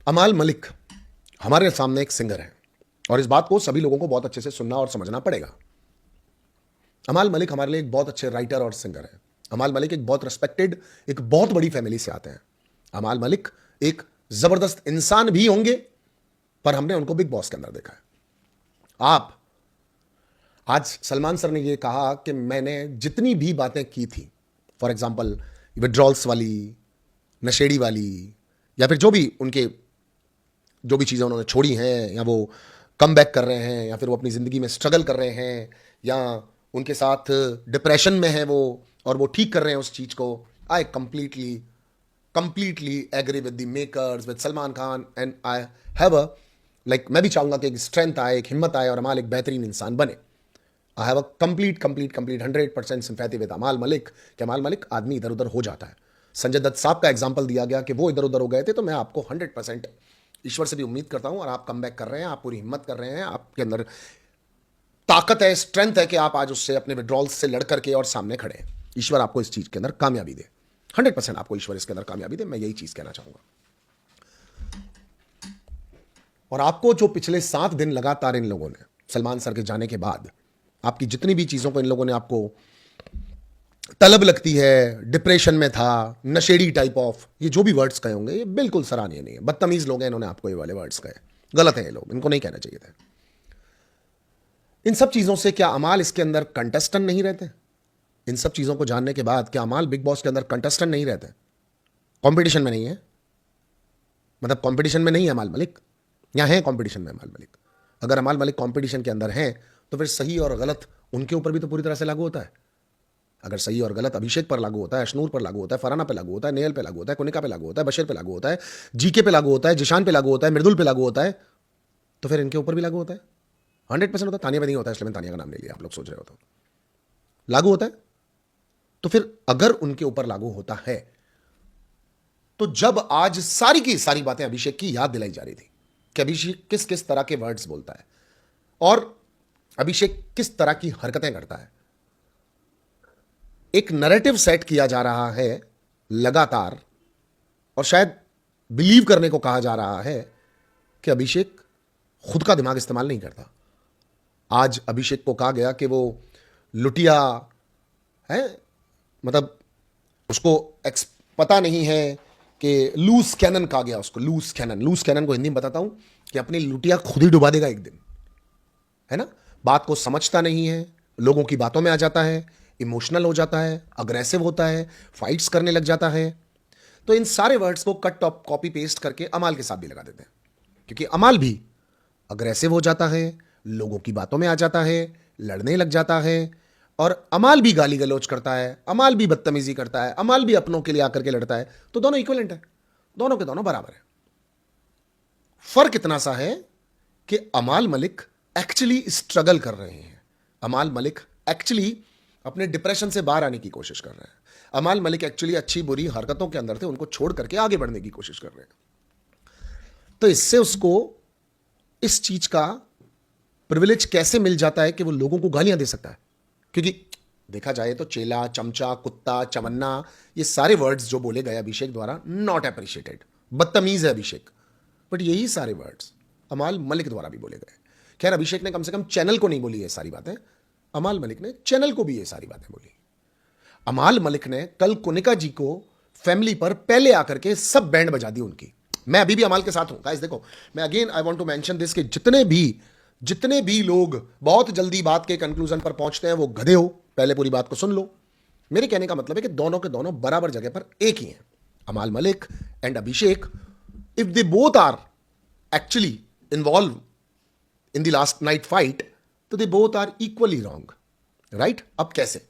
अमाल मलिक हमारे सामने एक सिंगर है और इस बात को सभी लोगों को बहुत अच्छे से सुनना और समझना पड़ेगा। अमाल मलिक हमारे लिए एक बहुत अच्छे राइटर और सिंगर है। अमाल मलिक एक बहुत रिस्पेक्टेड, एक बहुत बड़ी फैमिली से आते हैं। अमाल मलिक एक जबरदस्त इंसान भी होंगे, पर हमने उनको बिग बॉस के अंदर देखा है। आप आज सलमान सर ने यह कहा कि मैंने जितनी भी बातें की थी, फॉर एग्जाम्पल विड्रॉल्स वाली, नशेड़ी वाली, या फिर जो भी उनके जो भी चीज़ें उन्होंने छोड़ी हैं, या वो कम बैक कर रहे हैं, या फिर वो अपनी ज़िंदगी में स्ट्रगल कर रहे हैं, या उनके साथ डिप्रेशन में है वो और वो ठीक कर रहे हैं उस चीज़ को। I completely completely agree with the makers, with Salman Khan, and I have a like मैं भी चाहूँगा कि एक स्ट्रेंथ आए, एक हिम्मत आए और अमाल एक बेहतरीन इंसान बने। आई have a complete 100% sympathy with अमाल मलिक कि अमाल मलिक आदमी इधर उधर हो जाता है। संजय दत्त साहब का एग्जाम्पल दिया गया कि वो इधर उधर हो गए थे, तो मैं आपको 100% ईश्वर से भी उम्मीद करता हूं और आप कम बैक कर रहे हैं, आप पूरी हिम्मत कर रहे हैं, आपके अंदर ताकत है, स्ट्रेंथ है कि आप आज उससे अपने विड्रॉल्स से लड़ करके और सामने खड़े हैं। ईश्वर आपको इस चीज के अंदर कामयाबी दे, 100% आपको ईश्वर इसके अंदर कामयाबी दे, मैं यही चीज कहना चाहूंगा। और आपको जो पिछले 7 दिन लगातार इन लोगों ने, सलमान सर के जाने के बाद, आपकी जितनी भी चीजों को इन लोगों ने आपको तलब लगती है, डिप्रेशन में था, नशेड़ी टाइप ऑफ, ये जो भी वर्ड्स कहे होंगे ये बिल्कुल सराहनीय नहीं है। बदतमीज लोग हैं, इन्होंने आपको ये वाले वर्ड्स कहे, गलत है ये लोग, इनको नहीं कहना चाहिए था। इन सब चीजों से क्या अमाल इसके अंदर कंटेस्टेंट नहीं रहते? इन सब चीजों को जानने के बाद क्या अमाल बिग बॉस के अंदर कंटेस्टेंट नहीं रहते? कंपटीशन में नहीं है? मतलब कंपटीशन में नहीं है अमाल मलिक, या है कंपटीशन में अमाल मलिक? अगर अमाल मलिक कंपटीशन के अंदर हैं तो फिर सही और गलत उनके ऊपर भी तो पूरी तरह से लागू होता है। अगर सही और गलत अभिषेक पर लागू होता है, अशनूर पर लागू होता है, फराना पे लागू होता है, नेयल पे लागू होता है, कुनिका पे लागू होता है, बशीर पे लागू होता है, जीके पे लागू होता है, जिशान पे लागू होता है, मृदुल पे लागू होता है, तो फिर इनके ऊपर भी लागू होता है। 100% होता है। तानिया पे नहीं होता है, इसलिए मैंने तानिया का नाम ले लिया, आप लोग सोच रहे हो तो लागू होता है। तो फिर अगर उनके ऊपर लागू होता है, तो जब आज सारी की सारी बातें अभिषेक की याद दिलाई जा रही थी कि अभिषेक किस किस तरह के वर्ड्स बोलता है और अभिषेक किस तरह की हरकतें करता है, एक नैरेटिव सेट किया जा रहा है लगातार, और शायद बिलीव करने को कहा जा रहा है कि अभिषेक खुद का दिमाग इस्तेमाल नहीं करता। आज अभिषेक को कहा गया कि वो लुटिया है, मतलब उसको पता नहीं है कि लूज कैनन कहा गया उसको। लूज कैनन को हिंदी में बताता हूं कि अपनी लुटिया खुद ही डुबा देगा एक दिन, है ना। बात को समझता नहीं है, लोगों की बातों में आ जाता है, इमोशनल हो जाता है, अग्रेसिव होता है, फाइट्स करने लग जाता है। तो इन सारे वर्ड्स को कट टॉप कॉपी पेस्ट करके अमाल के साथ भी लगा देते हैं, क्योंकि अमाल भी अग्रेसिव हो जाता है, लोगों की बातों में आ जाता है, लड़ने लग जाता है, और अमाल भी गाली गलौज करता है, अमाल भी बदतमीजी करता है, अमाल भी अपनों के लिए आकर के लड़ता है। तो दोनों इक्वलेंट है, दोनों के दोनों बराबर है। फर्क इतना सा है कि अमाल मलिक एक्चुअली स्ट्रगल कर रहे हैं। अमाल मलिक एक्चुअली अपने डिप्रेशन से बाहर आने की कोशिश कर रहे हैं। अमाल मलिक एक्चुअली अच्छी बुरी हरकतों के अंदर थे, उनको छोड़ करके आगे बढ़ने की कोशिश कर रहे हैं। तो इससे उसको इस चीज का प्रिविलेज कैसे मिल जाता है कि वो लोगों को गालियां दे सकता है? क्योंकि देखा जाए तो चेला, चमचा, कुत्ता, चवन्ना, ये सारे वर्ड्स जो बोले गए अभिषेक द्वारा, नॉट अप्रिशिएटेड, बदतमीज है अभिषेक। बट यही सारे वर्ड्स अमाल मलिक द्वारा भी बोले गए। खैर, अभिषेक ने कम से कम चैनल को नहीं बोली ये सारी बातें, अमाल मलिक ने चैनल को भी ये सारी बातें बोली। अमाल मलिक ने कल कुनिका जी को फैमिली पर पहले आकर के सब बैंड बजा दी उनकी। मैं अभी भी अमाल के साथ हूं गाइस। देखो, मैं again I want to mention this कि जितने भी लोग बहुत जल्दी बात के कंक्लूजन पर पहुंचते हैं वो गधे हो। पहले पूरी बात को सुन लो। मेरे कहने का मतलब है कि दोनों के दोनों बराबर जगह पर एक ही हैं, Amaal Malik and Abhishek. If they both are actually involve in the last night fight, तो they both are equally wrong, right? अब कैसे?